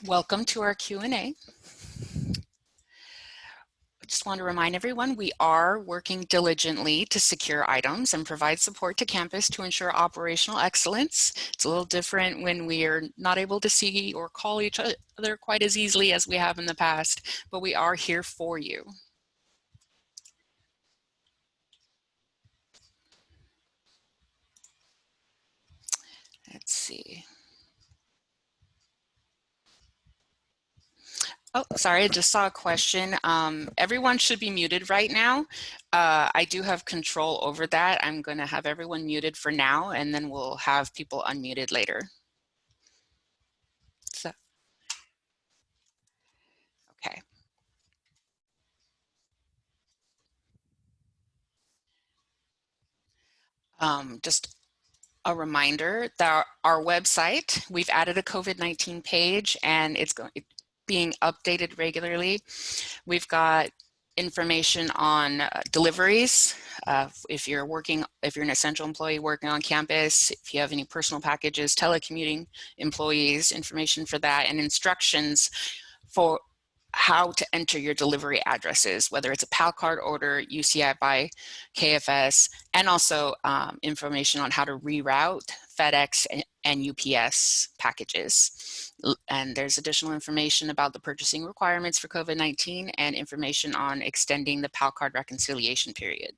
Welcome to our Q&A. I just want to remind everyone we are working diligently to secure items and provide support to campus to ensure operational excellence. It's a little different when we are not able to see or call each other quite as easily as we have in the past, but we are here for you. Let's see. Oh, sorry, I just saw a question. Everyone should be muted right now. I do have control over that. I'm going to have everyone muted for now, and then we'll have people unmuted later. So, okay. Just a reminder that our website, we've added a COVID-19 page and it's being updated regularly. We've got information on deliveries. If you're an essential employee working on campus, if you have any personal packages, telecommuting employees, information for that, and instructions for how to enter your delivery addresses, whether it's a PAL card order, UCI by KFS, and also information on how to reroute FedEx and UPS packages. And there's additional information about the purchasing requirements for COVID-19 and information on extending the PAL card reconciliation period.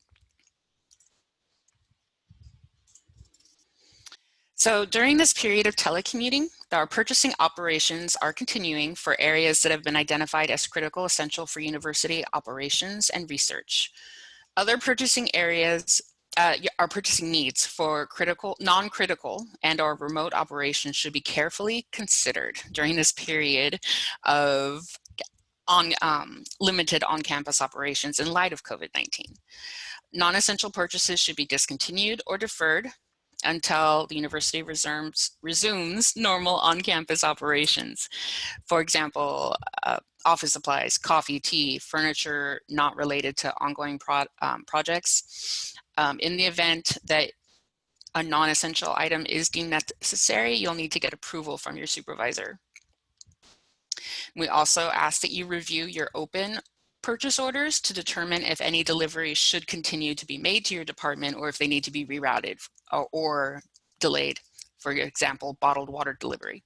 So during this period of telecommuting, our purchasing operations are continuing for areas that have been identified as critical, essential for university operations and research. Other purchasing areas, our purchasing needs for critical, non-critical, and or remote operations should be carefully considered during this period of limited on-campus operations in light of COVID-19. Non-essential purchases should be discontinued or deferred until the university resumes normal on-campus operations. For example, office supplies, coffee, tea, furniture not related to ongoing projects. In the event that a non-essential item is deemed necessary, you'll need to get approval from your supervisor. We also ask that you review your open purchase orders to determine if any deliveries should continue to be made to your department or if they need to be rerouted or delayed. For example, bottled water delivery.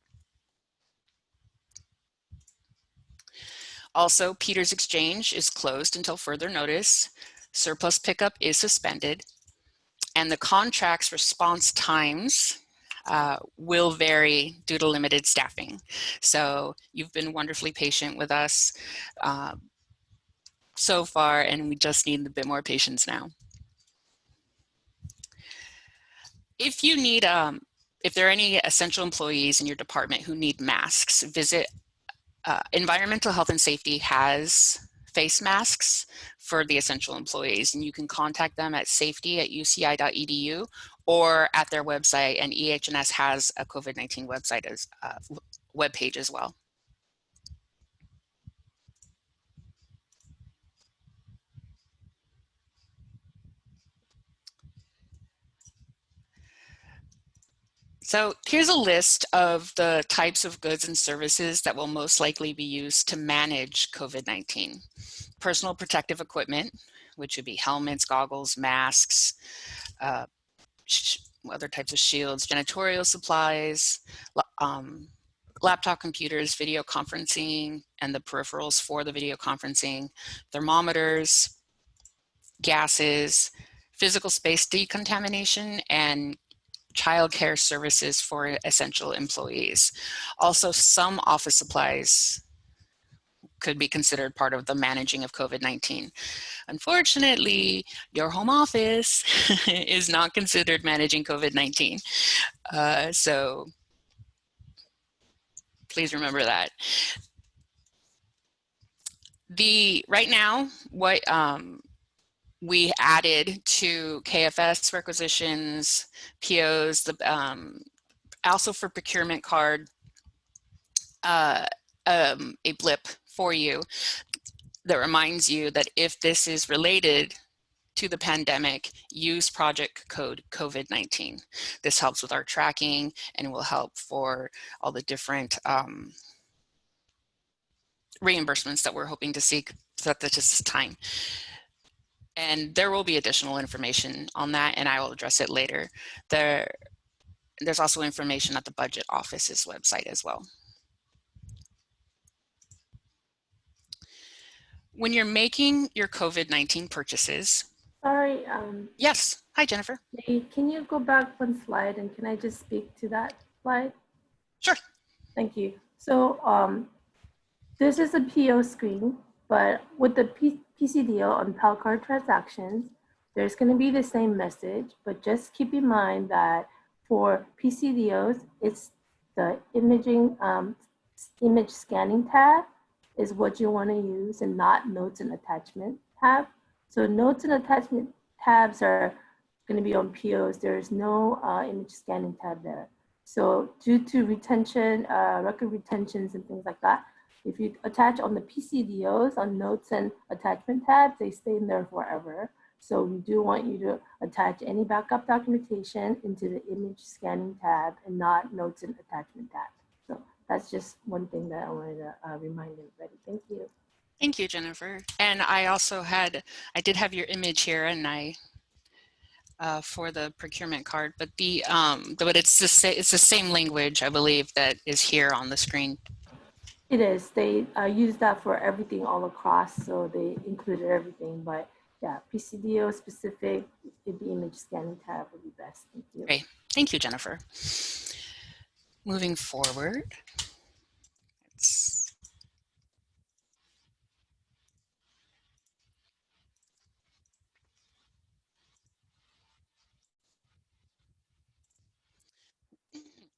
Also, Peters Exchange is closed until further notice. Surplus pickup is suspended, and the contract's response times will vary due to limited staffing. So you've been wonderfully patient with us so far, and we just need a bit more patience now. If you need, if there are any essential employees in your department who need masks, visit Environmental Health and Safety has face masks for the essential employees, and you can contact them at safety@uci.edu or at their website, and EH&S has a COVID-19 website as webpage as well. So here's a list of the types of goods and services that will most likely be used to manage COVID-19. Personal protective equipment, which would be helmets, goggles, masks, other types of shields, janitorial supplies, laptop computers, video conferencing, and the peripherals for the video conferencing, thermometers, gases, physical space decontamination, and childcare services for essential employees. Also, some office supplies could be considered part of the managing of COVID-19. Unfortunately, your home office is not considered managing COVID-19. So please remember that. Right now, what we added to KFS requisitions, POs, also for procurement card, a blip for you that reminds you that if this is related to the pandemic, use project code COVID-19. This helps with our tracking and will help for all the different reimbursements that we're hoping to seek at this time. And there will be additional information on that, and I will address it later. There's also information at the budget office's website as well. When you're making your COVID-19 purchases. Sorry. Yes. Hi, Jennifer. Hey, can you go back one slide and can I just speak to that slide? Sure. Thank you. So this is a PO screen, but with the PCDO on PAL card transactions, there's going to be the same message, but just keep in mind that for PCDOs, it's the image scanning tab is what you want to use and not notes and attachment tab. So notes and attachment tabs are going to be on POs. There's no image scanning tab there. So due to retention, record retentions and things like that, if you attach on the PCDOs on notes and attachment tabs, they stay in there forever. So we do want you to attach any backup documentation into the image scanning tab and not notes and attachment tab. So that's just one thing that I wanted to remind everybody. Thank you. Thank you, Jennifer. And I did have your image here, and for the procurement card, but but it's the same language, I believe, that is here on the screen. It is. They use that for everything all across, so they included everything. But yeah, PCDO specific, the image scanning tab would be best. Thank you. Great. Thank you, Jennifer. Moving forward.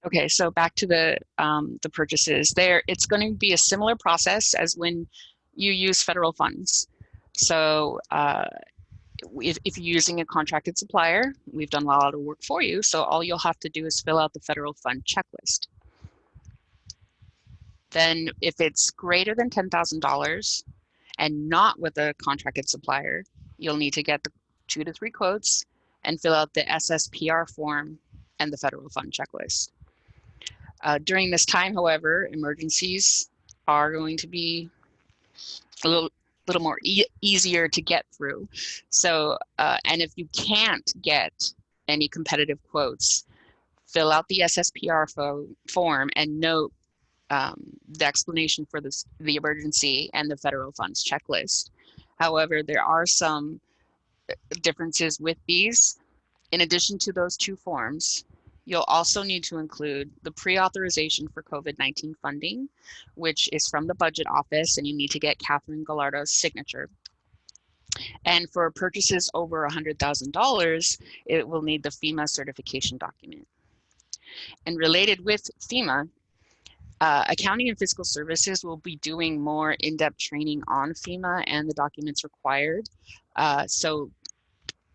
Okay, so back to the purchases. It's going to be a similar process as when you use federal funds. So if you're using a contracted supplier, we've done a lot of work for you. So all you'll have to do is fill out the federal fund checklist. Then if it's greater than $10,000 and not with a contracted supplier, you'll need to get the 2 to 3 quotes and fill out the SSPR form and the federal fund checklist. During this time, however, emergencies are going to be a little more easier to get through. So, and if you can't get any competitive quotes, fill out the SSPR form and note the explanation for the emergency and the federal funds checklist. However, there are some differences with these. In addition to those 2 forms, you'll also need to include the pre-authorization for COVID-19 funding, which is from the budget office, and you need to get Catherine Gallardo's signature. And for purchases over $100,000, it will need the FEMA certification document. And related with FEMA, Accounting and Fiscal Services will be doing more in-depth training on FEMA and the documents required. So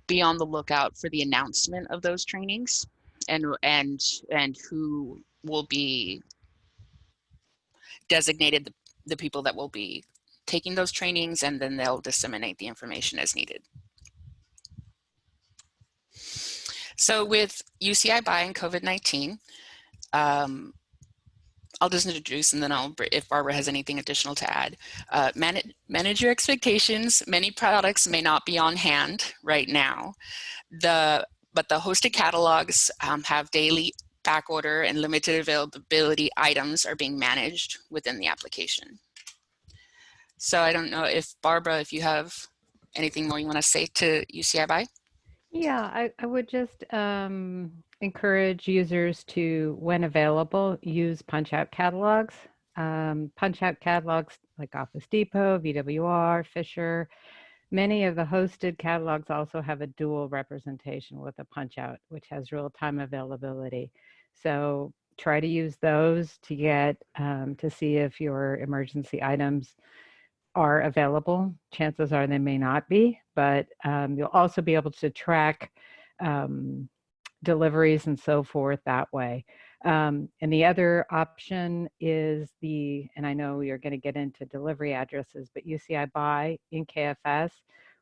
be on the lookout for the announcement of those trainings and who will be designated the people that will be taking those trainings, and then they'll disseminate the information as needed. So with UCI BUY and COVID-19, I'll just introduce and then if Barbara has anything additional to add. Manage your expectations. Many products may not be on hand right now. But the hosted catalogs have daily back order and limited availability items are being managed within the application. So I don't know if Barbara, if you have anything more you want to say to UCI BUY? Yeah, I would just encourage users to, when available, use punch-out catalogs. Punch-out catalogs like Office Depot, VWR, Fisher. Many of the hosted catalogs also have a dual representation with a punch-out, which has real-time availability. So try to use those to get to see if your emergency items are available. Chances are they may not be, but you'll also be able to track deliveries and so forth that way. And the other option is and I know you're going to get into delivery addresses, but UCI BUY in KFS,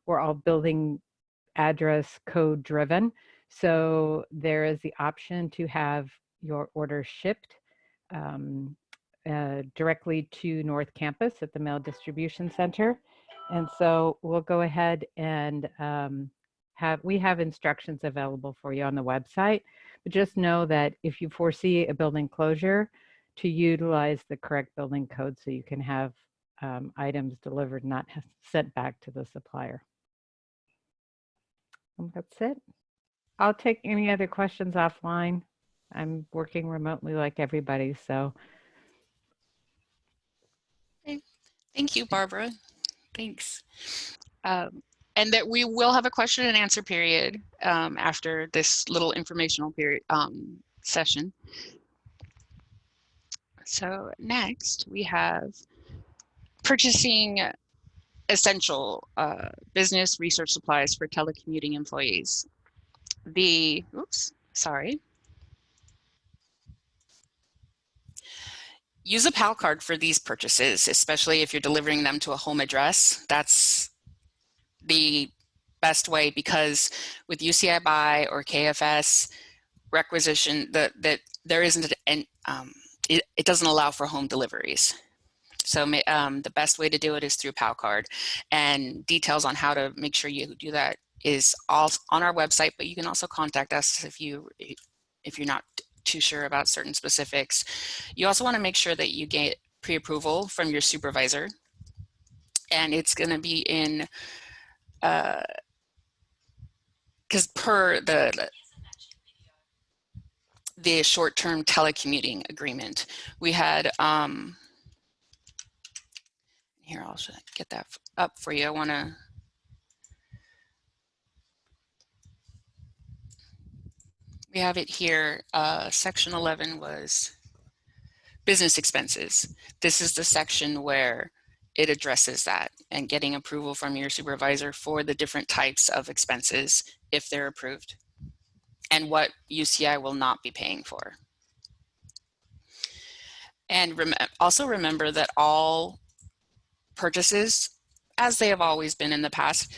we're all building address code driven. So there is the option to have your order shipped directly to North Campus at the Mail Distribution Center. And so we'll go ahead and we have instructions available for you on the website, but just know that if you foresee a building closure, to utilize the correct building code so you can have items delivered, not sent back to the supplier. And that's it. I'll take any other questions offline. I'm working remotely like everybody, so. Okay. Thank you, Barbara. Thanks. And that we will have a question and answer period after this little informational period session. So next we have purchasing essential business research supplies for telecommuting employees. Use a PAL card for these purchases, especially if you're delivering them to a home address. That's the best way, because with UCI Buy or KFS requisition, that there isn't an it doesn't allow for home deliveries. So the best way to do it is through PAL card, and details on how to make sure you do that is all on our website, but you can also contact us if you're not too sure about certain specifics. You also want to make sure that you get pre-approval from your supervisor, and it's going to be in because per the short-term telecommuting agreement, we had here, I'll get that up for you. We have it here. Section 11 was business expenses. This is the section where it addresses that and getting approval from your supervisor for the different types of expenses if they're approved, and what UCI will not be paying for. And also remember that all purchases, as they have always been in the past,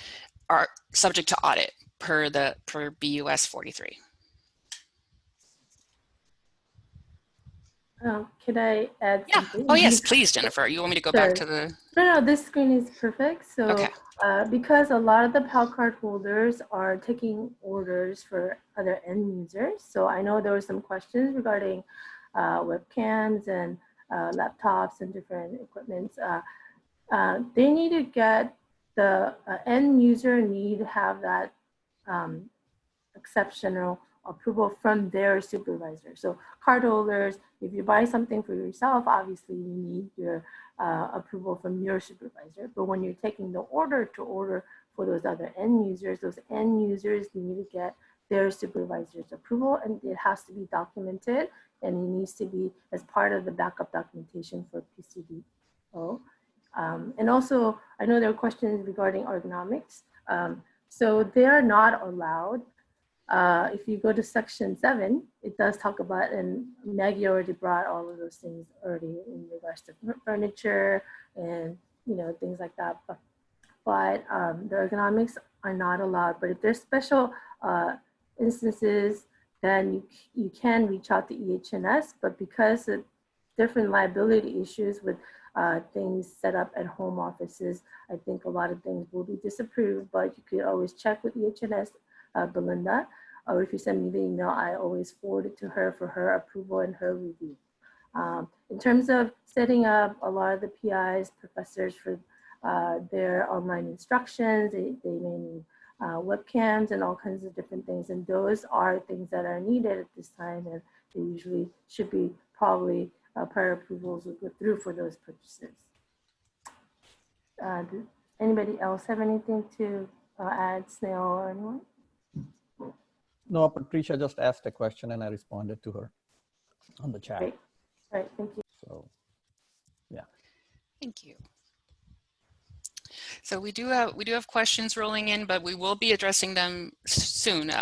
are subject to audit per BUS 43. Could I add something? Oh yes, please, Jennifer. You want me to go back to the? No, this screen is perfect. So okay. Because a lot of the PAL card holders are taking orders for other end users. So I know there were some questions regarding webcams and laptops and different equipments. They need to get the end user need to have that exceptional approval from their supervisor. So card holders, if you buy something for yourself, obviously you need your approval from your supervisor. But when you're taking the order to order for those other end users need to get their supervisor's approval, and it has to be documented, and it needs to be as part of the backup documentation for PCDO. And also, I know there are questions regarding ergonomics. So they are not allowed. If you go to section 7, it does talk about, and Maggie already brought all of those things already in regards to furniture and things like that. But the ergonomics are not allowed. But if there's special instances, then you can reach out to EH&S. But because of different liability issues with things set up at home offices, I think a lot of things will be disapproved. But you could always check with EH&S. Belinda, or if you send me the email, I always forward it to her for her approval and her review. In terms of setting up a lot of the PIs, professors, for their online instructions, they may need webcams and all kinds of different things, and those are things that are needed at this time, and they usually should be probably prior approvals will go through for those purchases. Does anybody else have anything to add, Snail or anyone? No, Patricia just asked a question and I responded to her on the chat. Great. All right, thank you. So, yeah. Thank you. So we do have questions rolling in, but we will be addressing them soon.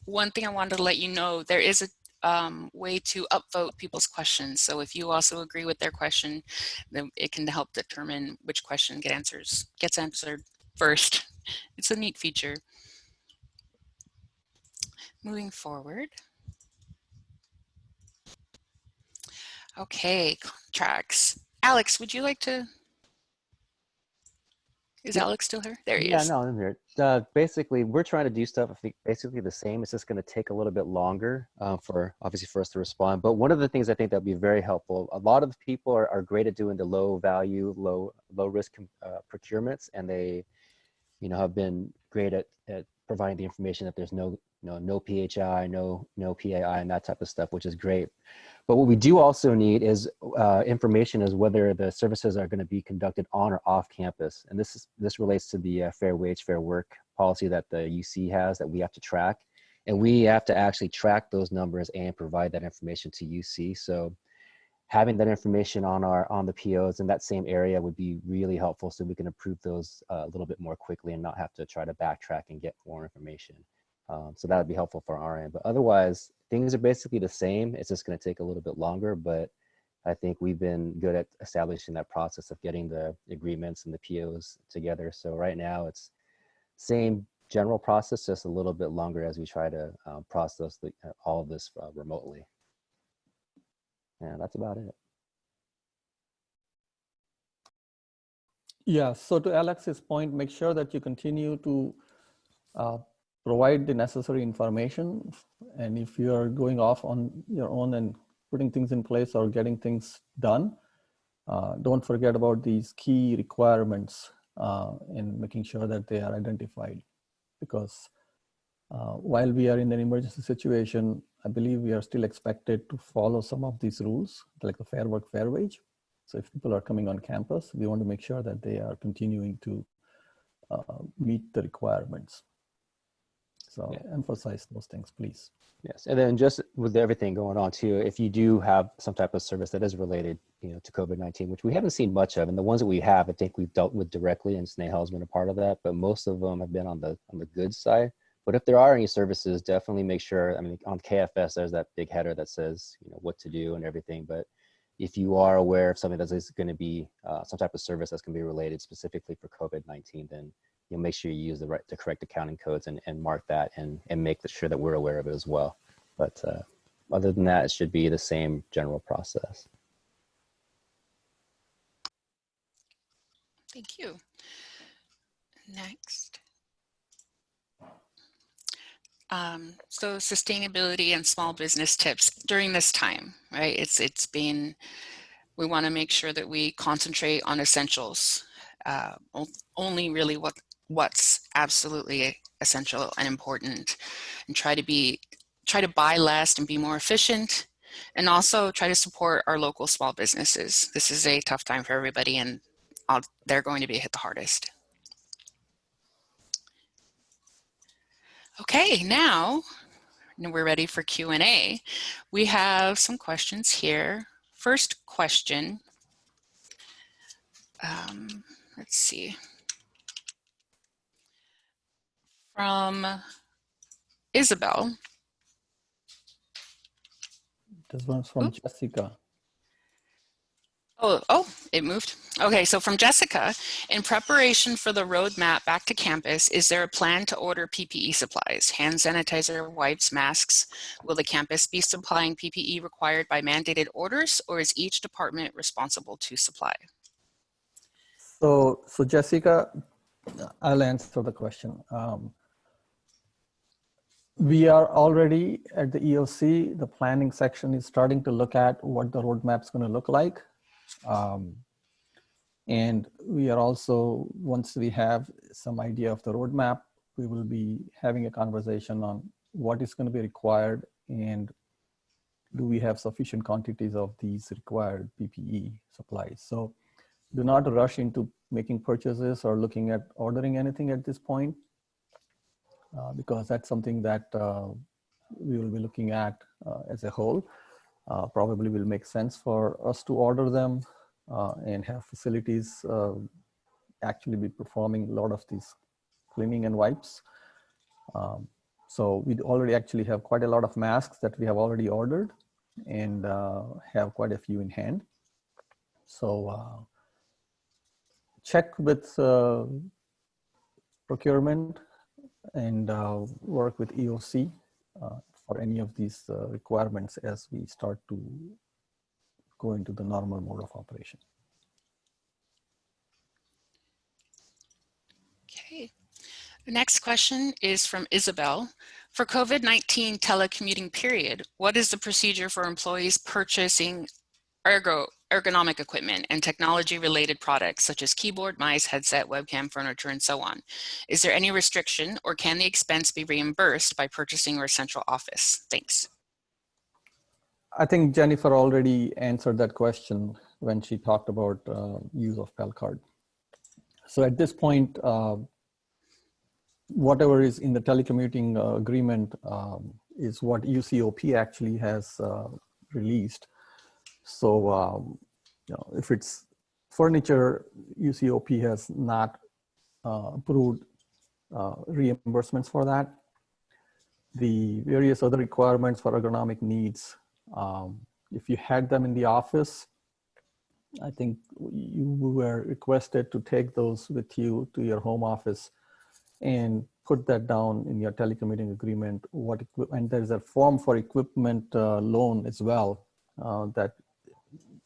One thing I wanted to let you know, there is a way to upvote people's questions. So if you also agree with their question, then it can help determine which question gets answered first. It's a neat feature. Moving forward. Okay, contracts. Alex, would you like to? Is Yeah, Alex still here? There he yeah, is. no, I'm here. Basically, we're trying to do stuff, I think, basically the same. It's just going to take a little bit longer for obviously for us to respond. But one of the things I think that'd be very helpful. A lot of people are great at doing the low value, low risk procurements, and they, you know, have been great at providing the information that there's no PHI, no PAI, and that type of stuff, which is great. But what we do also need is information as whether the services are going to be conducted on or off campus. And this relates to the fair wage, fair work policy that the UC has that we have to track. And we have to actually track those numbers and provide that information to UC. So having that information on the POs in that same area would be really helpful, so we can approve those a little bit more quickly and not have to try to backtrack and get more information. So that would be helpful for our end. But otherwise, things are basically the same. It's just going to take a little bit longer, but I think we've been good at establishing that process of getting the agreements and the POs together. So right now it's same general process, just a little bit longer as we try to process all of this remotely. Yeah, that's about it. Yeah, so to Alex's point, make sure that you continue to provide the necessary information. And if you're going off on your own and putting things in place or getting things done, don't forget about these key requirements and making sure that they are identified. Because while we are in an emergency situation, I believe we are still expected to follow some of these rules, like the fair work, fair wage. So if people are coming on campus, we want to make sure that they are continuing to meet the requirements. So Yeah. emphasize those things, please. Yes, and then just with everything going on too, if you do have some type of service that is related, you know, to COVID-19, which we haven't seen much of, and the ones that we have, I think we've dealt with directly, and Snehal has been a part of that, but most of them have been on the good side. But if there are any services, definitely make sure, I mean, on KFS, there's that big header that says, you know, what to do and everything. But if you are aware of something that is going to be some type of service that's going to be related specifically for COVID-19, then you'll make sure you use the correct accounting codes and mark that and make sure that we're aware of it as well. But other than that, it should be the same general process. Thank you. Next. So sustainability and small business tips during this time, right? It's been, we want to make sure that we concentrate on essentials, only really what's absolutely essential and important, and try to buy less and be more efficient, and also try to support our local small businesses. This is a tough time for everybody, and they're going to be hit the hardest. Okay, now we're ready for Q&A. We have some questions here. First question, let's see, from Isabel. This one's from Jessica. Oh, it moved. Okay, so from Jessica, in preparation for the roadmap back to campus, is there a plan to order PPE supplies, hand sanitizer, wipes, masks? Will the campus be supplying PPE required by mandated orders, or is each department responsible to supply? So Jessica, I'll answer the question. We are already at the EOC. The planning section is starting to look at what the roadmap's going to look like. And we are also, once we have some idea of the roadmap, we will be having a conversation on what is going to be required and do we have sufficient quantities of these required PPE supplies. So do not rush into making purchases or looking at ordering anything at this point, because that's something that we will be looking at as a whole. Probably will make sense for us to order them and have facilities actually be performing a lot of these cleaning and wipes. So we already actually have quite a lot of masks that we have already ordered and have quite a few in hand. So check with procurement and work with EOC for any of these requirements as we start to go into the normal mode of operation. Okay. The next question is from Isabel. For COVID-19 telecommuting period, what is the procedure for employees purchasing ergonomic equipment and technology-related products such as keyboard, mice, headset, webcam, furniture, and so on? Is there any restriction, or can the expense be reimbursed by purchasing or central office? Thanks. I think Jennifer already answered that question when she talked about use of Pell card. So at this point, whatever is in the telecommuting agreement is what UCOP actually has released. So you know, if it's furniture, UCOP has not approved reimbursements for that. The various other requirements for ergonomic needs, if you had them in the office, I think you were requested to take those with you to your home office and put that down in your telecommuting agreement. And there's a form for equipment loan as well that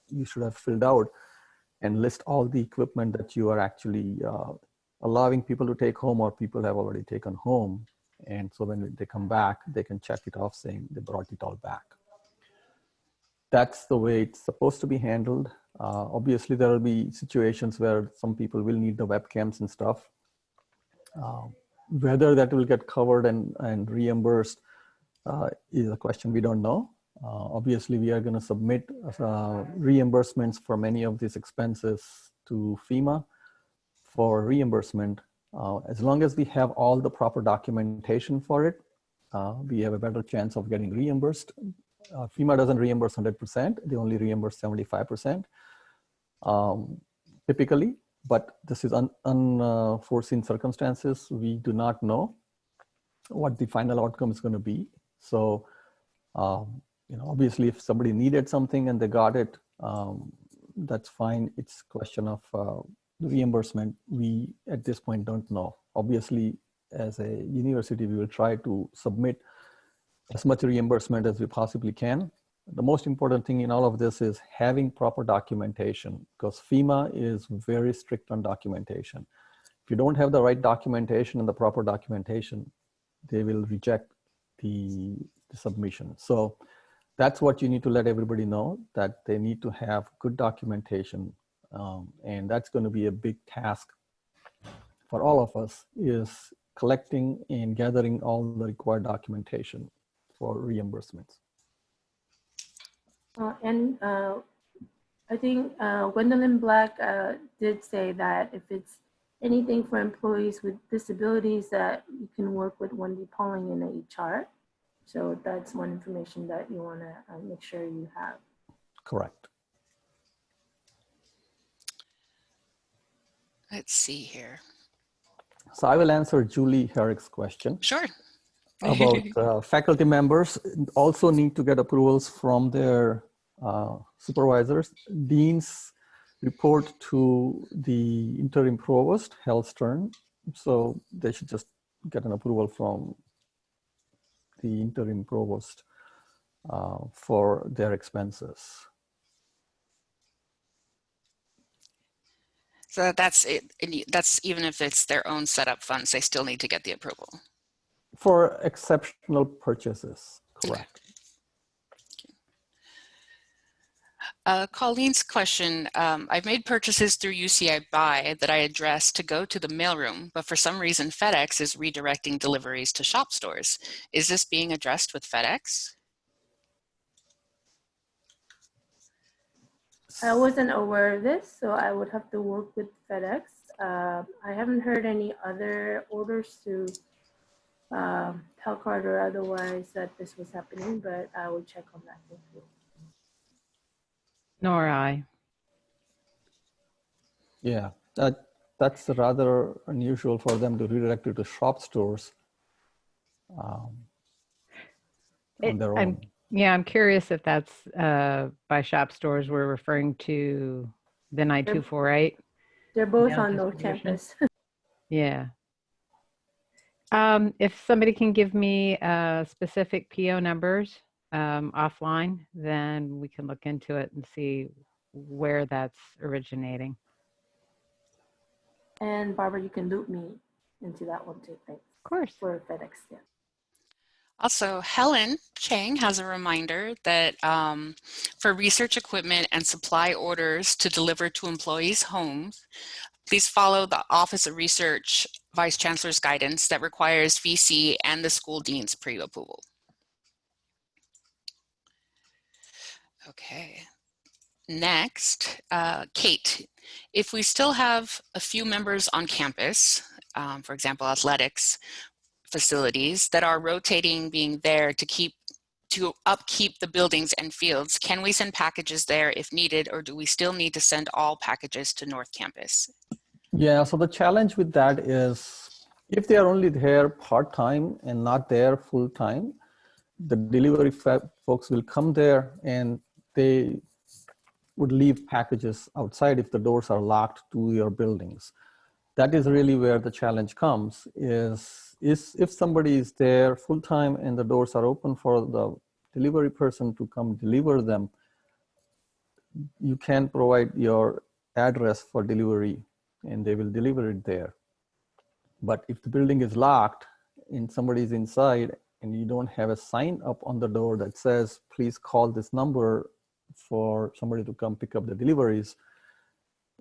you should have filled out and list all the equipment that you are actually allowing people to take home or people have already taken home. And so when they come back, they can check it off saying they brought it all back. That's the way it's supposed to be handled. Obviously, there will be situations where some people will need the webcams and stuff. Whether that will get covered and reimbursed is a question we don't know. Obviously, we are going to submit reimbursements for many of these expenses to FEMA for reimbursement. As long as we have all the proper documentation for it, we have a better chance of getting reimbursed. FEMA doesn't reimburse 100%, they only reimburse 75% typically, but this is unforeseen circumstances. We do not know what the final outcome is going to be. So, you know, obviously if somebody needed something and they got it, that's fine. It's a question of reimbursement. We at this point don't know. Obviously, as a university, we will try to submit as much reimbursement as we possibly can. The most important thing in all of this is having proper documentation, because FEMA is very strict on documentation. If you don't have the right documentation and the proper documentation, they will reject the submission. So that's what you need to let everybody know, that they need to have good documentation. And that's going to be a big task for all of us, is collecting and gathering all the required documentation for reimbursements. I think Gwendolyn Black did say that if it's anything for employees with disabilities, that you can work with Wendy Pauling in the HR. So that's one information that you want to make sure you have. Correct. Let's see here. So I will answer Julie Herrick's question. Sure. About faculty members also need to get approvals from their supervisors. Deans report to the interim provost, Hal Stern. So they should just get an approval from the interim provost for their expenses. So that's it. That's even if it's their own setup funds, they still need to get the approval. For exceptional purchases, correct. Colleen's question, I've made purchases through UCI Buy that I addressed to go to the mailroom, but for some reason FedEx is redirecting deliveries to shop stores. Is this being addressed with FedEx? I wasn't aware of this, so I would have to work with FedEx. I haven't heard any other orders to Telcard or otherwise that this was happening, but I will check on that with you. Nor I. Yeah, that's rather unusual for them to redirect it to shop stores on their own. I'm curious if that's by shop stores we're referring to the 9248. They're both Mail on no distribution. campus. Yeah. If somebody can give me specific PO numbers offline, then we can look into it and see where that's originating. And Barbara, you can loop me into that one too. Thanks. Of course. For FedEx, yeah. Also, Helen Chang has a reminder that for research equipment and supply orders to deliver to employees' homes, please follow the Office of Research Vice Chancellor's guidance that requires VC and the school dean's pre-approval. Okay. Next, Kate, if we still have a few members on campus, for example, athletics facilities that are rotating being there to upkeep the buildings and fields, can we send packages there if needed, or do we still need to send all packages to North Campus? Yeah, so the challenge with that is if they are only there part-time and not there full-time, the delivery folks will come there and they would leave packages outside if the doors are locked to your buildings. That is really where the challenge comes, is if somebody is there full-time and the doors are open for the delivery person to come deliver them, you can provide your address for delivery and they will deliver it there. But if the building is locked and somebody is inside and you don't have a sign up on the door that says, please call this number for somebody to come pick up the deliveries,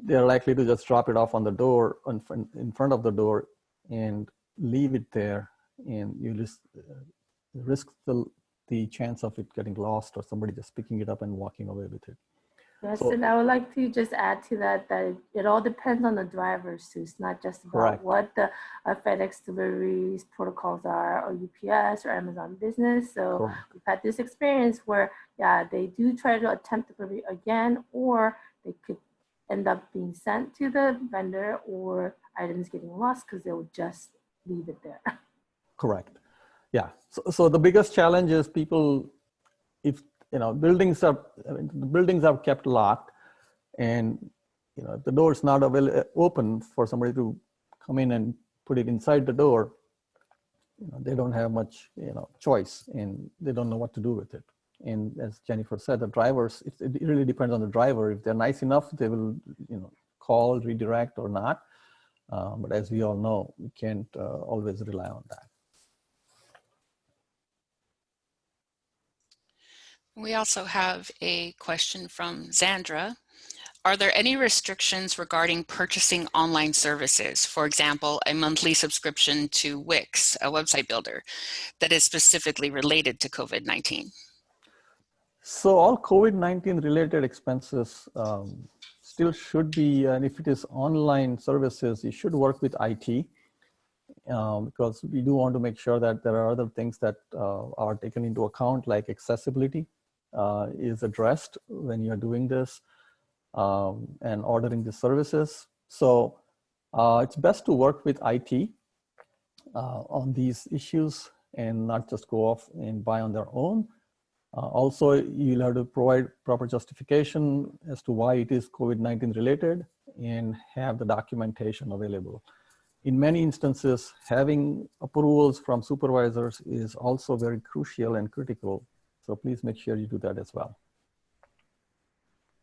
they're likely to just drop it off on the door, in front of the door, and leave it there. And you just risk the chance of it getting lost or somebody just picking it up and walking away with it. Yes, So, and I would like to just add to that it all depends on the drivers too. It's not just about correct. what the FedEx deliveries protocols are, or UPS or Amazon Business. So Correct. we've had this experience where, yeah, they do try to attempt to deliver again, or they could end up being sent to the vendor, or items getting lost because they will just leave it there. Correct. Yeah. So the biggest challenge is people, if the buildings are kept locked, and if the door is not open for somebody to come in and put it inside the door, they don't have much choice, and they don't know what to do with it. And as Jennifer said, the drivers, it really depends on the driver. If they're nice enough, they will call, redirect or not. But as we all know, we can't always rely on that. We also have a question from Zandra. Are there any restrictions regarding purchasing online services? For example, a monthly subscription to Wix, a website builder, that is specifically related to COVID-19? So all COVID-19 related expenses still should be, and if it is online services, you should work with IT because we do want to make sure that there are other things that are taken into account, like accessibility is addressed when you're doing this and ordering the services. So it's best to work with IT on these issues and not just go off and buy on their own. Also, you'll have to provide proper justification as to why it is COVID-19 related and have the documentation available. In many instances, having approvals from supervisors is also very crucial and critical. So please make sure you do that as well.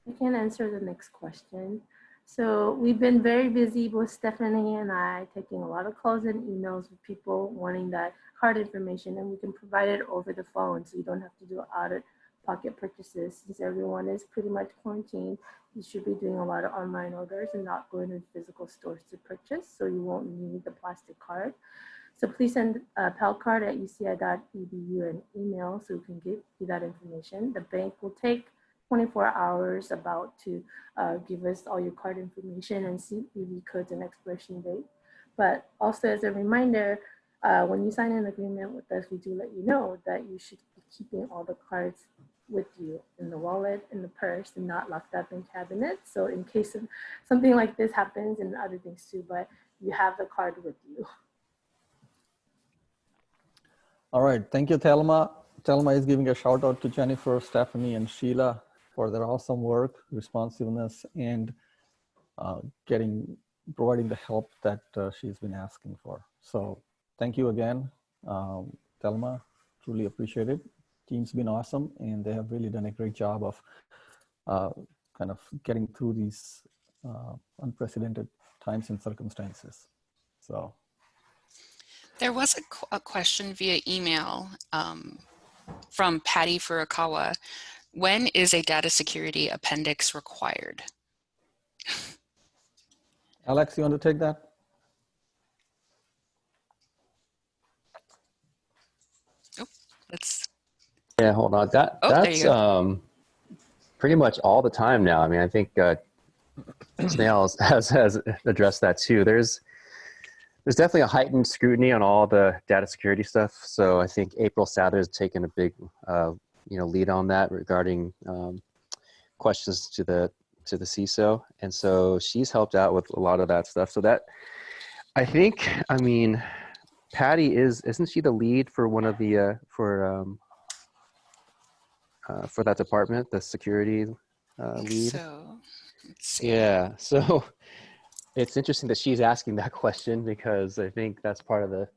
I can answer the next question. So we've been very busy, both Stephanie and I, taking a lot of calls and emails with people wanting that card information, and we can provide it over the phone, so you don't have to do out-of-pocket purchases. Since everyone is pretty much quarantined, you should be doing a lot of online orders and not going to physical stores to purchase, so you won't need the plastic card. So please send a PAL card at uci.edu and email so we can give you that information. The bank will take 24 hours about to give us all your card information and CVV codes and expiration date. But also as a reminder, when you sign an agreement with us, we do let you know that you should be keeping all the cards with you in the wallet, in the purse, and not locked up in cabinets. So in case of something like this happens, and other things too, but you have the card with you. All right, thank you, Thelma. Thelma is giving a shout out to Jennifer, Stephanie, and Sheila for their awesome work, responsiveness, and providing the help that she's been asking for. So thank you again, Thelma, truly appreciate it. team's been awesome, and they have really done a great job of kind of getting through these unprecedented times and circumstances. So There was a question via email from Patty Furukawa. When is a data security appendix required? Alex, you want to take that? Yeah, hold on. That's pretty much all the time now. I mean, I think Snail has addressed that too. There's definitely a heightened scrutiny on all the data security stuff. So I think April Sather has taken a big lead on that regarding questions to the CISO, and so she's helped out with a lot of that stuff. So that I think, I mean, Patty isn't she the lead for one of the for that department, the security lead? So, let's see. Yeah. So it's interesting that she's asking that question, because I think that's part of the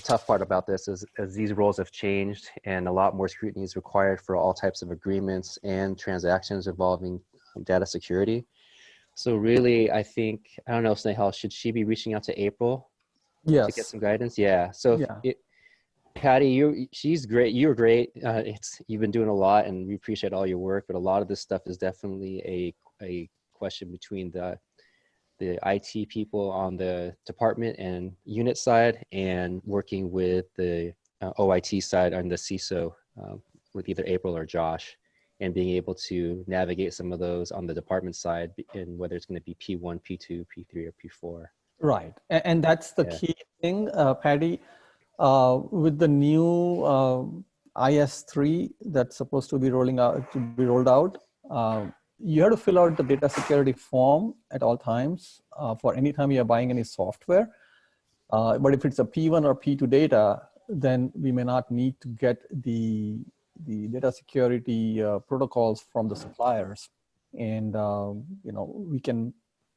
tough part about this is as these roles have changed and a lot more scrutiny is required for all types of agreements and transactions involving data security. So really, I think, I don't know, Snehal, should she be reaching out to April to get some guidance? Yeah. So Patty, she's great. You're great. You've been doing a lot, and we appreciate all your work. But a lot of this stuff is definitely a question between the IT people on the department and unit side, and working with the OIT side on the CISO with either April or Josh, and being able to navigate some of those on the department side, and whether it's going to be P1, P2, P3, or P4. Right, and that's the key thing, Patty. With the new IS3 that's supposed to be rolled out, you have to fill out the data security form at all times for any time you're buying any software. But if it's a P1 or P2 data, then we may not need to get the data security protocols from the suppliers. And we can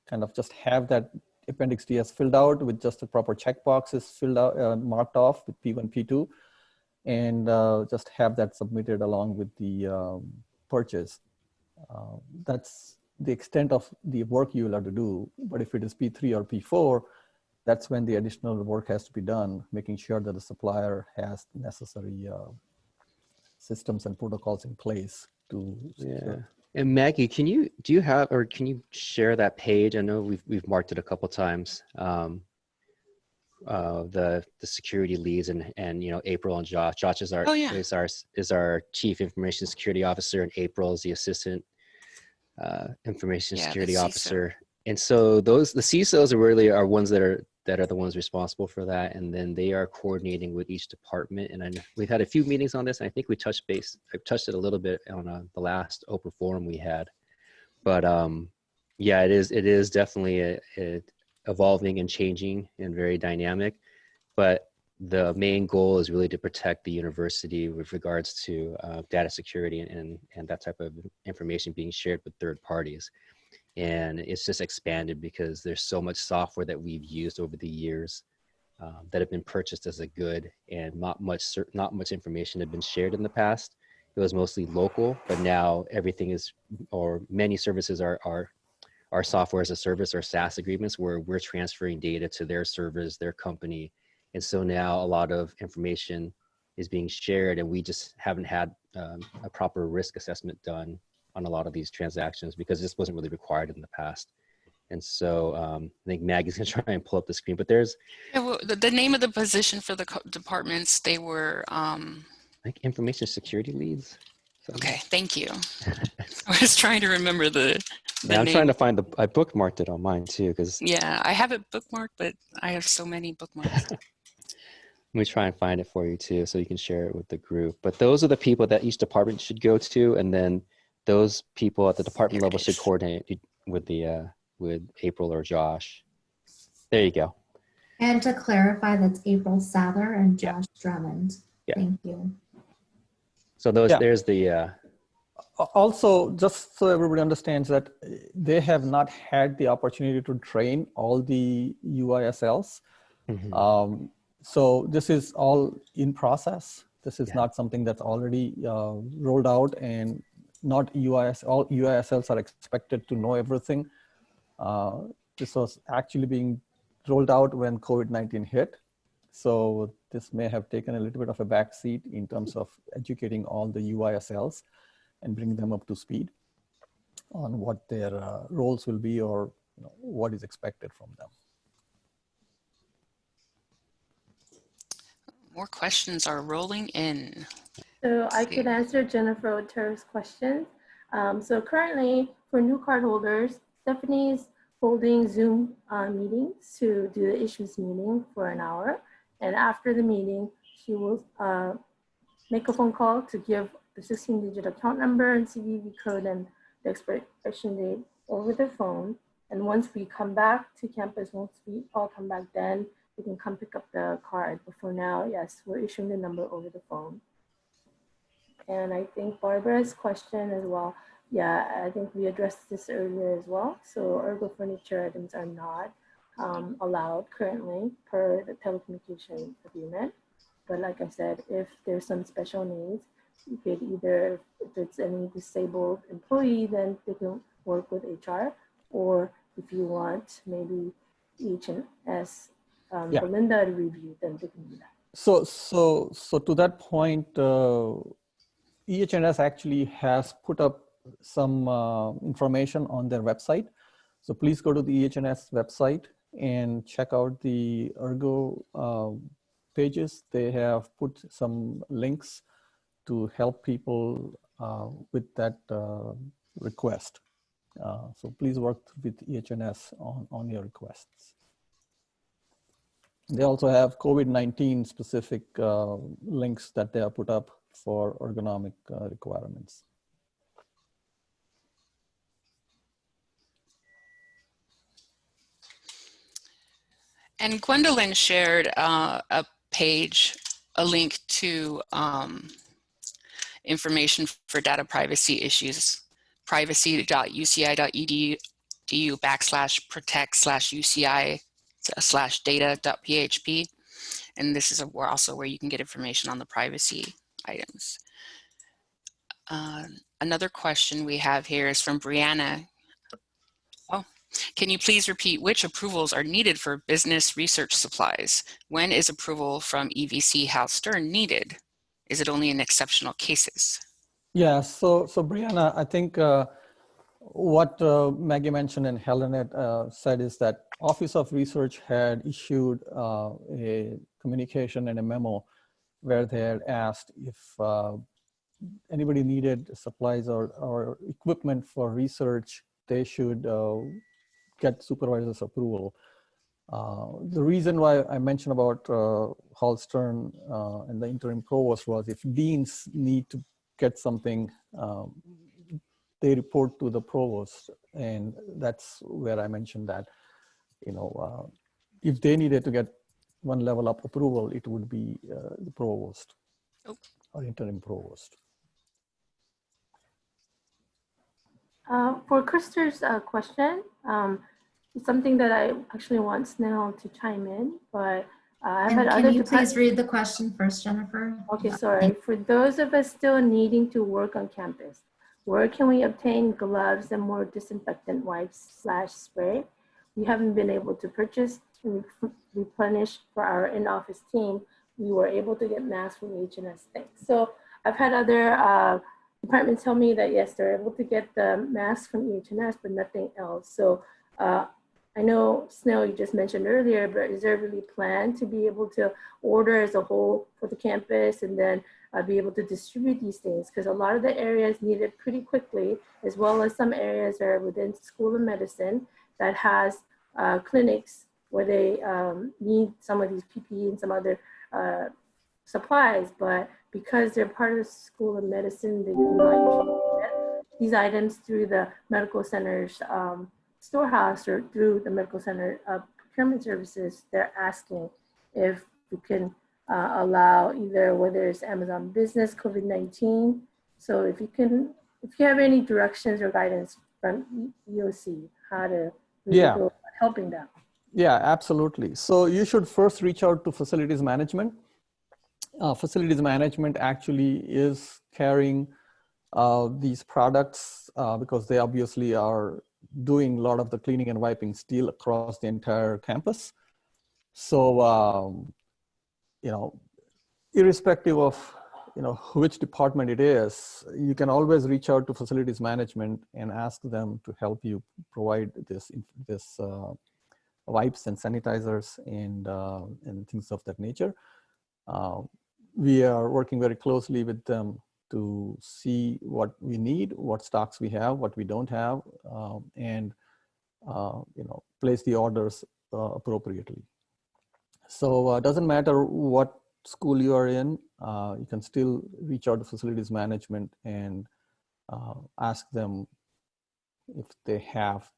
kind of just have that Appendix DS filled out with just the proper checkboxes filled out, marked off with P1, P2, and just have that submitted along with the purchase. That's the extent of the work you will have to do. But if it is P3 or P4, that's when the additional work has to be done, making sure that the supplier has necessary systems and protocols in place to secure. And Maggie, can you share that page? I know we've marked it a couple times. The security leads and April and Josh. Josh is our chief information security officer, and April is the assistant information security officer. And so the CISOs are ones that are the ones responsible for that, and then they are coordinating with each department. And I know we've had a few meetings on this, and I think I've touched it a little bit on the last Oprah forum we had. But it is definitely evolving and changing and very dynamic. But the main goal is really to protect the university with regards to data security and that type of information being shared with third parties. And it's just expanded because there's so much software that we've used over the years that have been purchased as a good, and not much information had been shared in the past. It was mostly local, but now everything is, or many services are software as a service or SaaS agreements where we're transferring data to their servers, their company. And so now a lot of information is being shared, and we just haven't had a proper risk assessment done on a lot of these transactions because this wasn't really required in the past. And so I think Maggie's gonna try and pull up the screen, but there's the name of the position for the departments, they were I think information security leads. Okay, thank you. I was trying to remember the I'm name. trying to find I bookmarked it on mine too, because I have it bookmarked, but I have so many bookmarks. Let me try and find it for you too, so you can share it with the group. But those are the people that each department should go to, and then those people at the department level should coordinate with April or Josh. There you go. And to clarify, that's April Sather and Josh Drummond. Thank you. So there's the. Also, just so everybody understands that they have not had the opportunity to train all the UISLs. So this is all in process. This is Yeah. not something that's already rolled out, and not UIS. All UISLs are expected to know everything. This was actually being rolled out when COVID-19 hit. So this may have taken a little bit of a backseat in terms of educating all the UISLs and bring them up to speed on what their roles will be, or what is expected from them. More questions are rolling in. So I could answer Jennifer Otero's questions. So currently, for new cardholders, Stephanie's holding Zoom meetings to do the issues meeting for an hour. And after the meeting, she will make a phone call to give the 16-digit account number and CVV code and the expiration date over the phone. And once we come back to campus, once we all come back, then we can come pick up the card. But for now, yes, we're issuing the number over the phone. And I think Barbara's question as well. Yeah, I think we addressed this earlier as well. So ergo furniture items are not allowed currently per the telecommunication agreement. But like I said, if there's some special needs, you could either, if it's any disabled employee, then they can work with HR, or if you want maybe EH&S Yeah. Belinda to review, then they can do that. So to that point, EH&S actually has put up some information on their website. So please go to the EH&S website and check out the Ergo pages. They have put some links to help people with that request. So please work with EH&S on your requests. They also have COVID-19 specific links that they have put up for ergonomic requirements. And Gwendolyn shared a page, a link to information for data privacy issues, privacy.uci.edu/protect/UCI/data.php. And this is also where you can get information on the privacy items. Another question we have here is from Brianna. Oh, can you please repeat which approvals are needed for business research supplies? When is approval from EVC Hal Stern needed? Is it only in exceptional cases? Yeah, so Brianna, I think what Maggie mentioned and Helen had said is that Office of Research had issued a communication and a memo where they had asked if anybody needed supplies or equipment for research, they should get supervisor's approval. The reason why I mentioned about Hal Stern and the interim provost was if deans need to get something, they report to the provost, and that's where I mentioned that, if they needed to get one level up approval, it would be the provost or interim provost. For Krister's question, it's something that I actually want Snell to chime in, but I've had other. Can you please read the question first, Jennifer? Okay, sorry. For those of us still needing to work on campus, where can we obtain gloves and more disinfectant wipes/spray? We haven't been able to purchase and replenish for our in-office team. We were able to get masks from H&S things. So I've had other departments tell me that yes, they're able to get the masks from EH&S, but nothing else. So I know, Snell, you just mentioned earlier, but is there really a plan to be able to order as a whole for the campus and then be able to distribute these things? Because a lot of the areas need it pretty quickly, as well as some areas are within School of Medicine that has clinics where they need some of these PPE and some other supplies, but because they're part of the School of Medicine, they do not usually get these items through the medical center's storehouse or through the medical center procurement services. They're asking if we can allow either whether it's Amazon Business, COVID-19. So if you have any directions or guidance from EOC, how to really go about helping them. Yeah, absolutely. So you should first reach out to facilities management. Facilities management actually is carrying these products because they obviously are doing a lot of the cleaning and wiping still across the entire campus. So, you know, irrespective of, you know, which department it is, you can always reach out to facilities management and ask them to help you provide this wipes and sanitizers and things of that nature. We are working very closely with them to see what we need, what stocks we have, what we don't have, and you know, place the orders appropriately. So it doesn't matter what school you are in, you can still reach out to facilities management and ask them if they have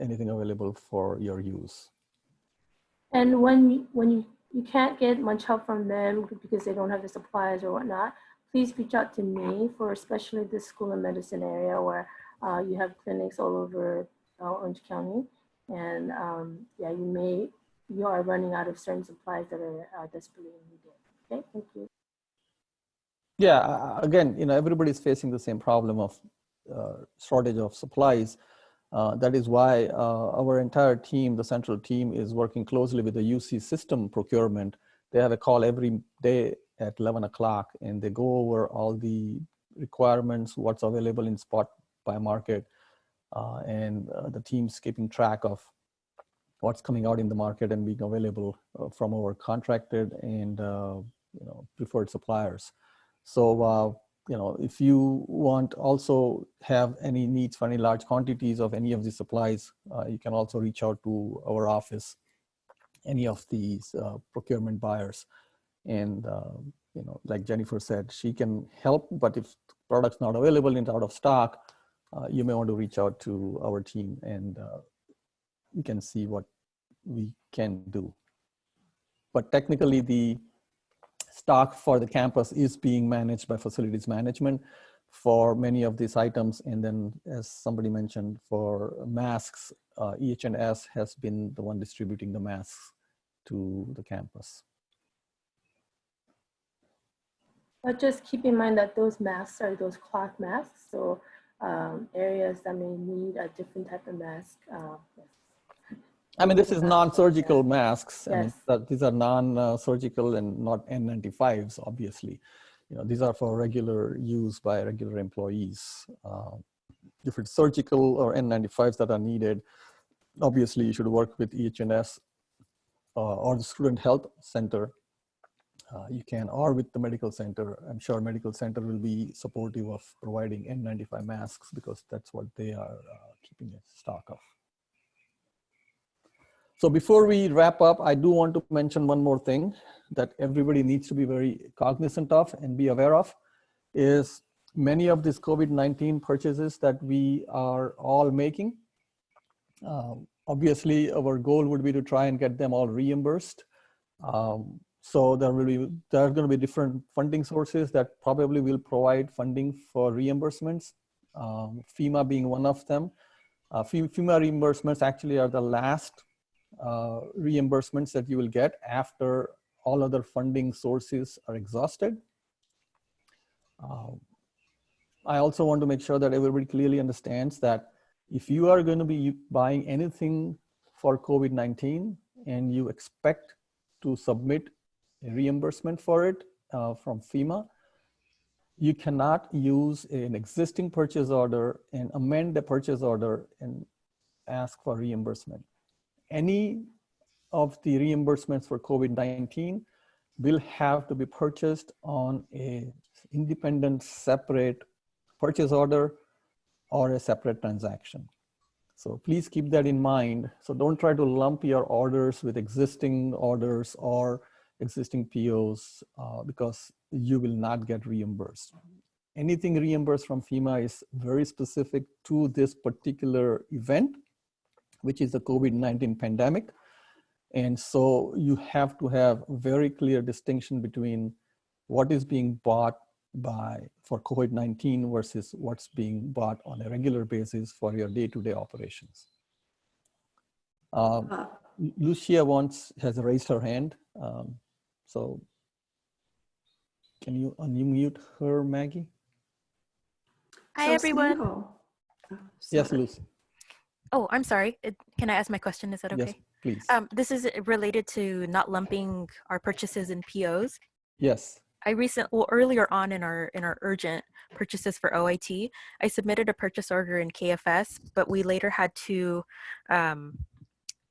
anything available for your use. And when you can't get much help from them because they don't have the supplies or whatnot, please reach out to me for especially the school of medicine area where you have clinics all over Orange County. And yeah, you are running out of certain supplies that are desperately needed. Okay, thank you. Yeah, again, you know, everybody's facing the same problem of shortage of supplies. That is why our entire team, the central team, is working closely with the UC system procurement. They have a call every day at 11 o'clock, and they go over all the requirements, what's available in spot by market, and the team's keeping track of what's coming out in the market and being available from our contracted and you know, preferred suppliers. So you know, if you want also have any needs for any large quantities of any of the supplies, you can also reach out to our office, any of these procurement buyers. And you know, like Jennifer said, she can help, but if the product's not available and out of stock, you may want to reach out to our team and we can see what we can do. But technically the stock for the campus is being managed by facilities management for many of these items. And then as somebody mentioned, for masks, EH&S has been the one distributing the masks to the campus. But just keep in mind that those masks are those cloth masks. So areas that may need a different type of mask. Yes. I mean, this is non-surgical masks. Yes. I mean, these are non-surgical and not N95s, obviously. You know, these are for regular use by regular employees. If it's surgical or N95s that are needed, obviously you should work with EH&S or the Student Health Center. You can, or with the medical center. I'm sure medical center will be supportive of providing N95 masks because that's what they are keeping a stock of. So before we wrap up, I do want to mention one more thing that everybody needs to be very cognizant of and be aware of is many of these COVID-19 purchases that we are all making. Obviously, our goal would be to try and get them all reimbursed. So there are going to be different funding sources that probably will provide funding for reimbursements, FEMA being one of them. FEMA reimbursements actually are the last reimbursements that you will get after all other funding sources are exhausted. I also want to make sure that everybody clearly understands that if you are going to be buying anything for COVID-19 and you expect to submit a reimbursement for it from FEMA, you cannot use an existing purchase order and amend the purchase order and ask for reimbursement. Any of the reimbursements for COVID-19 will have to be purchased on an independent, separate purchase order or a separate transaction. So please keep that in mind. So don't try to lump your orders with existing orders or existing POs because you will not get reimbursed. Anything reimbursed from FEMA is very specific to this particular event, which is the COVID-19 pandemic. And so you have to have very clear distinction between what is being bought for COVID-19 versus what's being bought on a regular basis for your day-to-day operations. Lucia has raised her hand. So can you unmute her, Maggie? Hi, everyone. Yes, Lucy. Oh, I'm sorry. Can I ask my question? Is that okay? Yes, please. This is related to not lumping our purchases in POs. Yes. Earlier on in our urgent purchases for OIT, I submitted a purchase order in KFS, but we later had to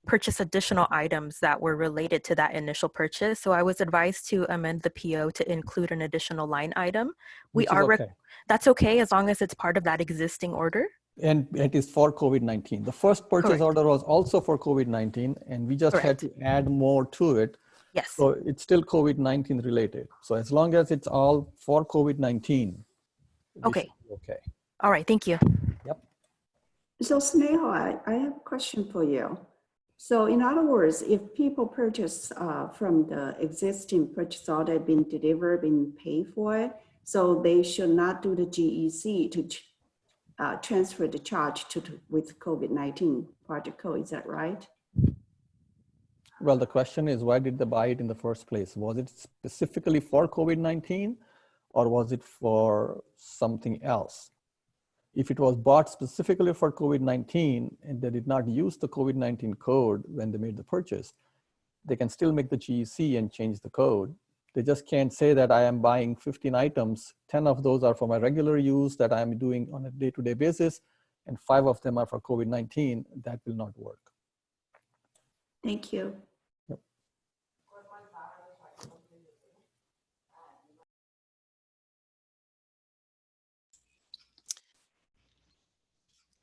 purchase additional items that were related to that initial purchase. So I was advised to amend the PO to include an additional line item. That's okay as long as it's part of that existing order. And it is for COVID-19. The first purchase order was also for COVID-19, and we just had to add more to it. Yes. So it's still COVID-19 related. So as long as it's all for COVID-19, okay. Okay. All right. Thank you. Yep. So Sneha, I have a question for you. So in other words, if people purchase from the existing purchase order being delivered, being paid for it, so they should not do the GEC to transfer the charge with COVID-19 project code, is that right? Well, the question is, why did they buy it in the first place? Was it specifically for COVID-19 or was it for something else? If it was bought specifically for COVID-19 and they did not use the COVID-19 code when they made the purchase, they can still make the GEC and change the code. They just can't say that I am buying 15 items, 10 of those are for my regular use that I'm doing on a day-to-day basis, and 5 of them are for COVID-19. That will not work. Thank you. Yep.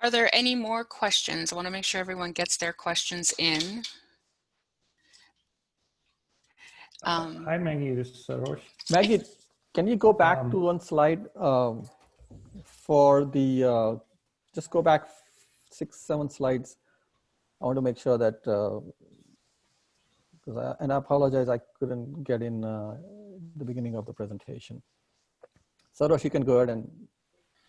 Are there any more questions? I want to make sure everyone gets their questions in. Hi, Maggie, this is Sarosh. Maggie, can you go back to one slide for the, just go back 6, 7 slides. I want to make sure that, and I apologize, I couldn't get in the beginning of the presentation. Sarosh, you can go ahead and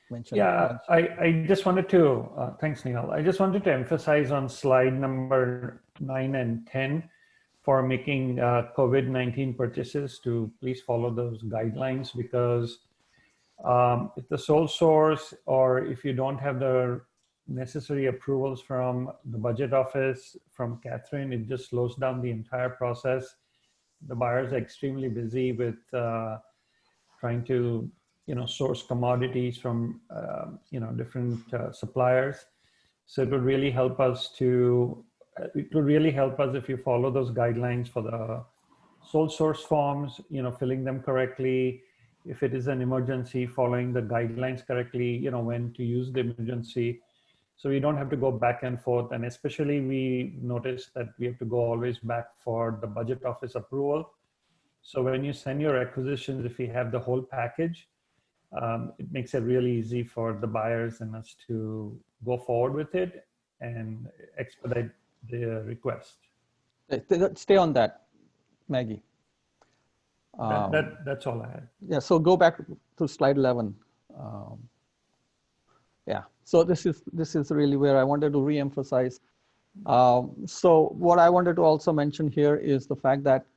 mention. Yeah, I just wanted to, thanks Nihal. I just wanted to emphasize on slide number 9 and 10 for making COVID-19 purchases to please follow those guidelines, because if the sole source or if you don't have the necessary approvals from the budget office, from Catherine, it just slows down the entire process. The buyers are extremely busy with trying to source commodities from different suppliers. So it would really help us if you follow those guidelines for the sole source forms, filling them correctly. If it is an emergency, following the guidelines correctly, when to use the emergency. So we don't have to go back and forth. And especially we noticed that we have to go always back for the budget office approval. So when you send your acquisitions, if we have the whole package, it makes it really easy for the buyers and us to go forward with it and expedite the request. Stay on that, Maggie. That's all I had. Yeah, so go back to slide 11. Yeah, so this is really where I wanted to re-emphasize. So what I wanted to also mention here is the fact that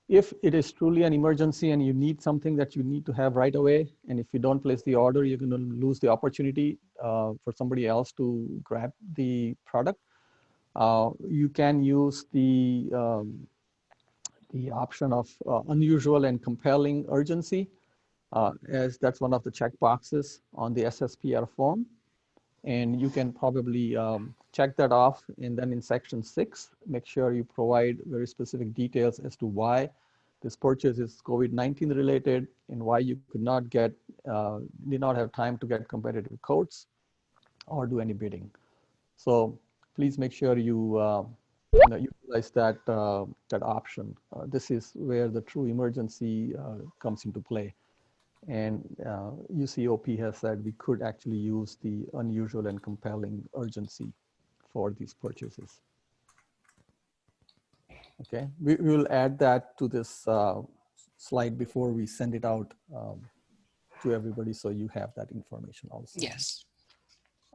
if it is truly an emergency and you need something that you need to have right away, and if you don't place the order, you're going to lose the opportunity for somebody else to grab the product. You can use the option of unusual and compelling urgency, as that's one of the check boxes on the SSPR form. And you can probably check that off, and then in section 6, make sure you provide very specific details as to why this purchase is COVID-19 related and why you could not did not have time to get competitive quotes or do any bidding. So please make sure you utilize that option. This is where the true emergency comes into play. And UCOP has said we could actually use the unusual and compelling urgency for these purchases. Okay, we will add that to this slide before we send it out to everybody, so you have that information also. Yes.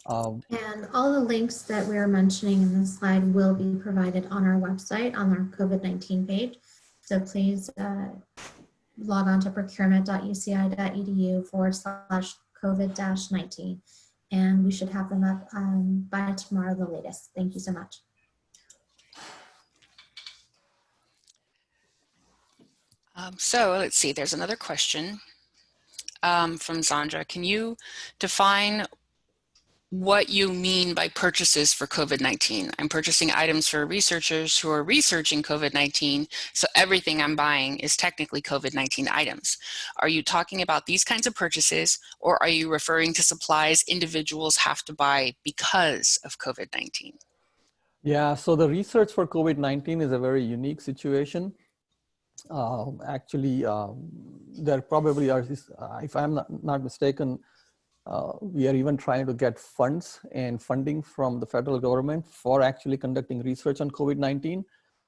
And all the links that we're mentioning in this slide will be provided on our website on our COVID-19 page. So please log on to procurement.uci.edu/COVID-19, and we should have them up by tomorrow the latest. Thank you so much. So let's see, there's another question from Sandra. Can you define what you mean by purchases for COVID-19? I'm purchasing items for researchers who are researching COVID-19, so everything I'm buying is technically COVID-19 items. Are you talking about these kinds of purchases, or are you referring to supplies individuals have to buy because of COVID-19? Yeah, so the research for COVID-19 is a very unique situation. Actually, there probably are, if I'm not mistaken, we are even trying to get funds and funding from the federal government for actually conducting research on COVID-19.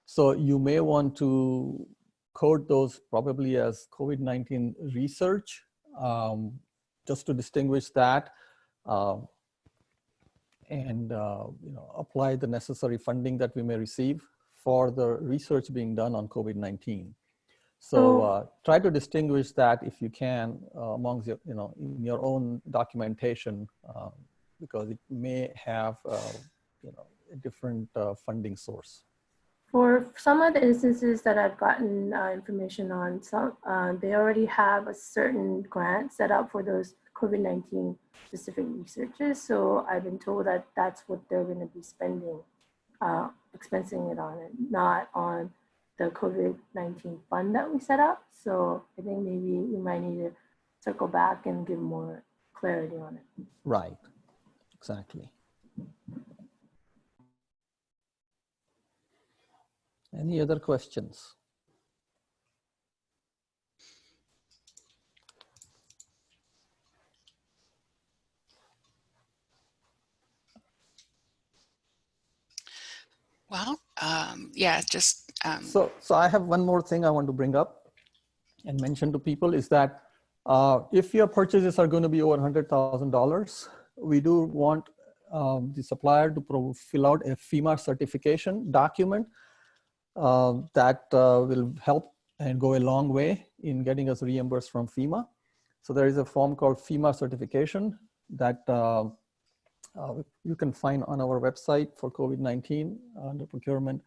So you may want to code those probably as COVID-19 research, just to distinguish that, and apply the necessary funding that we may receive for the research being done on COVID-19. So try to distinguish that if you can amongst your, in your own documentation, because it may have, a different funding source. For some of the instances that I've gotten information on, they already have a certain grant set up for those COVID-19 specific researches. So I've been told that that's what they're going to be spending, expensing it on, and not on the COVID-19 fund that we set up. So I think maybe we might need to circle back and give more clarity on it. Right, exactly. Any other questions? Well, yeah, just. So I have one more thing I want to bring up and mention to people is that if your purchases are going to be over $100,000, we do want the supplier to fill out a FEMA certification document that will help and go a long way in getting us reimbursed from FEMA. So there is a form called FEMA certification that you can find on our website for COVID-19 under procurement.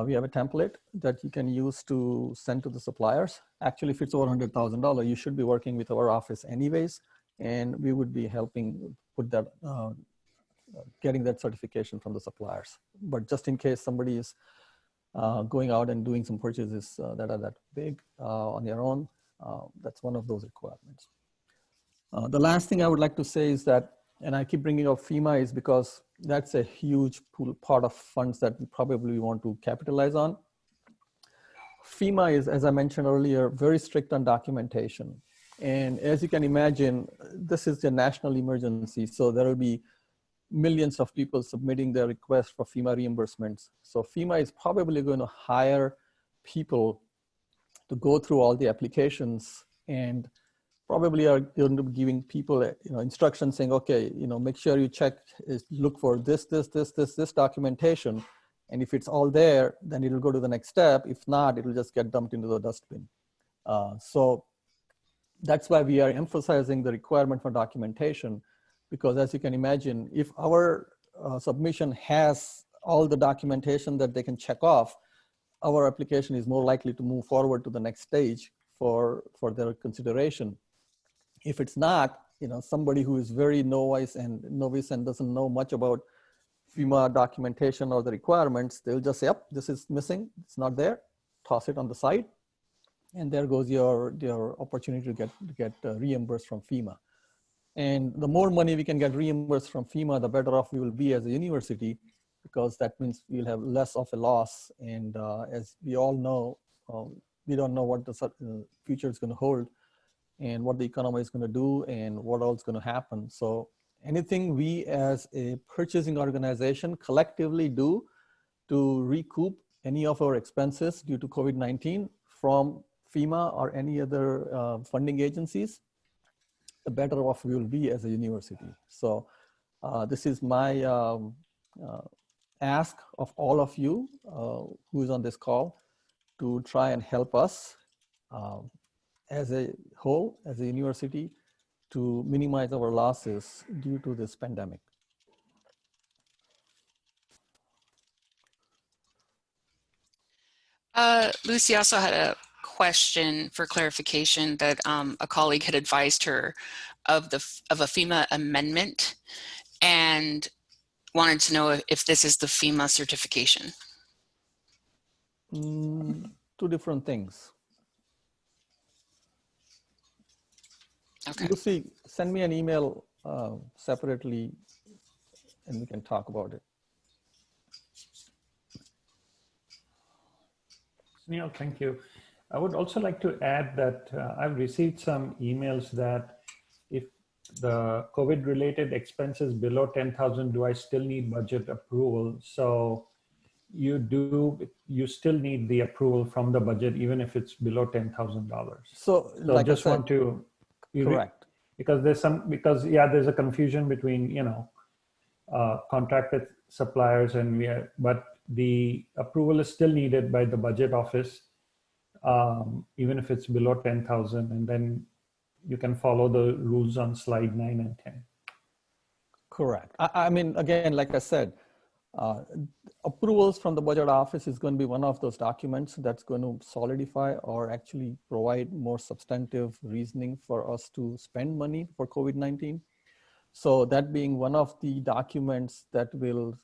We have a template that you can use to send to the suppliers. Actually, if it's over $100,000, you should be working with our office anyways, and we would be helping put that, getting that certification from the suppliers. But just in case somebody is going out and doing some purchases that are that big on their own, that's one of those requirements. The last thing I would like to say is that, and I keep bringing up FEMA, is because that's a huge pool, part of funds that we probably want to capitalize on. FEMA is, as I mentioned earlier, very strict on documentation. And as you can imagine, this is a national emergency. So there will be millions of people submitting their requests for FEMA reimbursements. So FEMA is probably going to hire people to go through all the applications, and probably are going to be giving people instructions saying, okay, make sure you look for this documentation. And if it's all there, then it'll go to the next step. If not, it'll just get dumped into the dustbin. So that's why we are emphasizing the requirement for documentation, because as you can imagine, if our submission has all the documentation that they can check off, our application is more likely to move forward to the next stage for their consideration. If it's not, somebody who is very novice and doesn't know much about FEMA documentation or the requirements, they'll just say, yep, this is missing, it's not there, toss it on the side, and there goes your opportunity to get reimbursed from FEMA. And the more money we can get reimbursed from FEMA, the better off we will be as a university, because that means we'll have less of a loss. And as we all know, we don't know what the future is going to hold, and what the economy is going to do, and what else is going to happen. So anything we as a purchasing organization collectively do to recoup any of our expenses due to COVID-19 from FEMA or any other funding agencies, the better off we will be as a university. So This is my ask of all of you who is on this call to try and help us as a whole, as a university, to minimize our losses due to this pandemic. Lucy also had a question for clarification that a colleague had advised her of a FEMA amendment and wanted to know if this is the FEMA certification. Two different things. Okay. Lucy, send me an email separately and we can talk about it. Neil, thank you. I would also like to add that I've received some emails that if the COVID-related expenses below 10,000, do I still need budget approval? So you still need the approval from the budget, even if it's below $10,000. So like just I said, want to correct. Because there's a confusion between contracted suppliers and but the approval is still needed by the budget office, even if it's below 10,000, and then you can follow the rules on slide 9 and 10. Correct. I mean, again, like I said, approvals from the budget office is going to be one of those documents that's going to solidify or actually provide more substantive reasoning for us to spend money for COVID-19. So that being one of the documents that will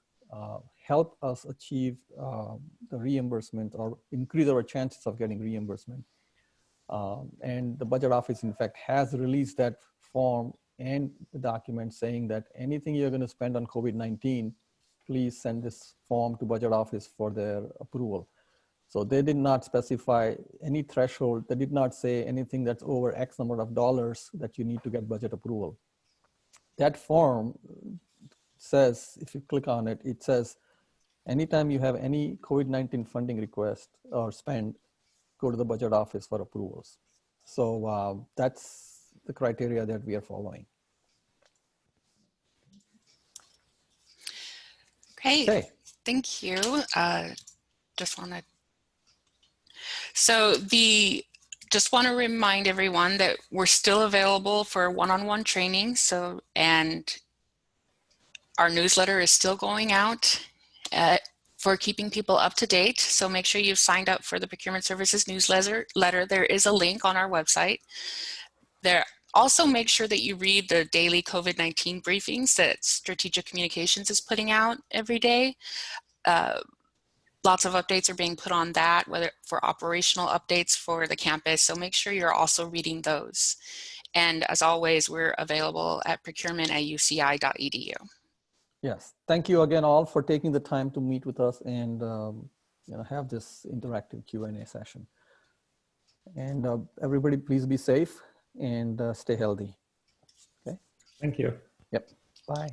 help us achieve the reimbursement or increase our chances of getting reimbursement. And the budget office, in fact, has released that form and the document saying that anything you're going to spend on COVID-19, please send this form to budget office for their approval. So they did not specify any threshold. They did not say anything that's over X number of dollars that you need to get budget approval. That form says, if you click on it, it says, anytime you have any COVID-19 funding request or spend, go to the budget office for approvals. So that's the criteria that we are following. Great, okay. Thank you. Just want to remind everyone that we're still available for one-on-one training. And our newsletter is still going out for keeping people up to date. So make sure you've signed up for the Procurement Services newsletter. There is a link on our website. Also make sure that you read the daily COVID-19 briefings that Strategic Communications is putting out every day. Lots of updates are being put on that, whether for operational updates for the campus. So make sure you're also reading those. And as always, we're available at procurement@uci.edu. Yes, thank you again all for taking the time to meet with us and have this interactive Q&A session. And everybody, please be safe and stay healthy. Okay. Thank you. Yep. Bye.